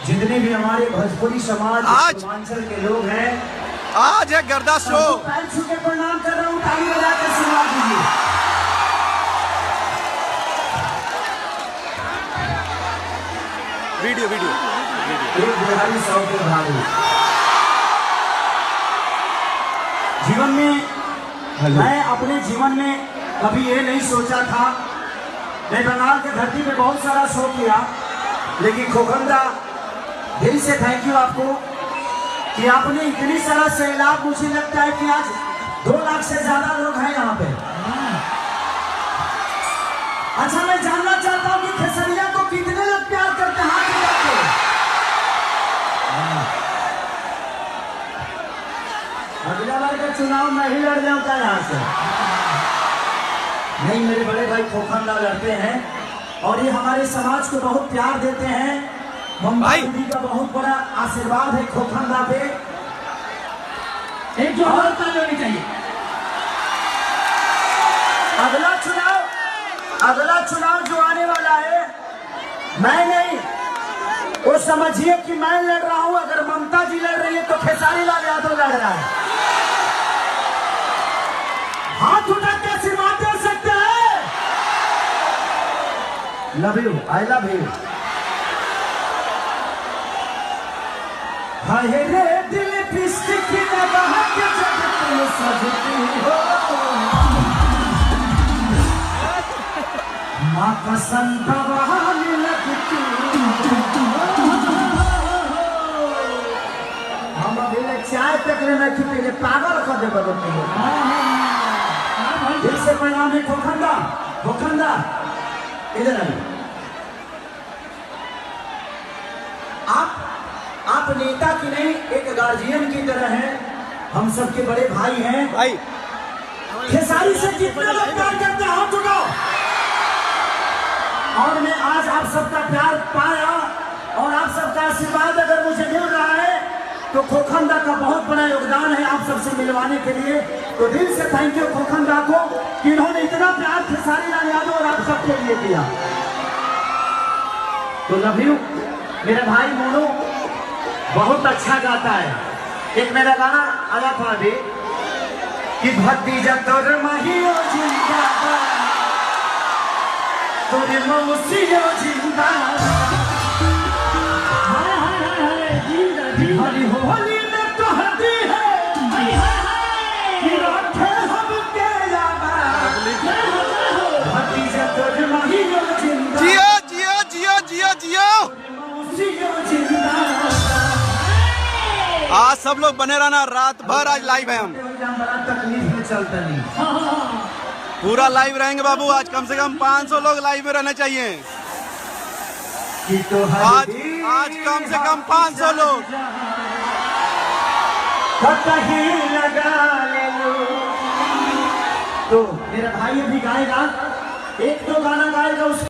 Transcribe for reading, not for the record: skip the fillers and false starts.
जितने भी हमारे भोजपुरी समाज पूर्वांचल के लोग हैं, आज है गर्दा शो। पैर छू के प्रणाम कर रहा हूँ, ताली बजा के सुना दीजिए। वीडियो वीडियो एक बिहारी 100 के भाई। जीवन में मैं अपने जीवन में कभी ये नहीं सोचा था। मैं बंगाल के धरती पे बहुत सारा शो किया, लेकिन खोखंदा दिल से थैंक यू आपको कि आपने इतनी सारा सैलाब, मुझे लगता है कि आज 2 लाख से ज्यादा लोग हैं यहाँ पे। अच्छा, मैं जानना चाहता हूँ कि खेसरिया को कितने लोग प्यार करते हैं, हाथ उठाते हैं। अगला बार का चुनाव मैं ही लड़ जाऊँ क्या यहाँ से? नहीं, मेरे बड़े भाई खोखंदा लड़ते हैं और ये हमारे समाज को बहुत प्यार देते हैं। ममता दीदी का बहुत बड़ा आशीर्वाद है खोखंदा पे। एक जो और ताली होनी चाहिए। अगला चुनाव जो आने वाला है, मैं नहीं, वो समझिए कि मैं लड़ रहा हूं। अगर ममता जी लड़ रही है तो खेसारी लाल यादव लड़ रहा है। हाथ उठा के आशीर्वाद दे सकते हैं। Love you, I love you. हाय रे दिल पिस्टिक लगा के जब तुम सजती हो, माँ कसम दबाने लगती। हम अभी चाय तकने में खिले पागल कर दे बदलते हैं। दिल से प्रणाम है खोखंदा। खोखंदा इधर आइए। आप नेता की नहीं, एक गार्जियन की तरह हैं। हम सबके बड़े भाई हैं। भाई खेसारी से कितना लोग प्यार करते हैं, हाथ उठाओ। और मैं आज आप सबका प्यार पाया और आप सबका आशीर्वाद अगर मुझे मिल रहा है तो खोखंदा का बहुत बड़ा योगदान है आप सबसे मिलवाने के लिए। तो दिल से थैंक यू खोखंदा को कि इन्होंने इतना प्यार खेसारी लाल यादव और आप सबके लिए किया। तो लव यू। मेरा भाई मोनू बहुत अच्छा गाता है। एक मेरा गाना आया था अभी कि भतीजा तोर महियो जिंदाबाद, तोरे मौसियो जिंदाबाद, हरी होली में तो हदी है कि रखे हमके याद। भतीजा तोर महियो जिंदाबाद, जियो जियो जियो जियो जियो। मौसियो जिंदाबाद। आज सब लोग बने रहना, रात भर आज लाइव है हम। बड़ा तकलीफ में चलता नहीं, पूरा लाइव रहेंगे बाबू। आज कम से कम 500 लोग लाइव में रहने चाहिए। आज कम से कम 500 लोग। लगा ले लो। तो मेरा भाई अभी गाएगा, 1-2 गाना गाएगा।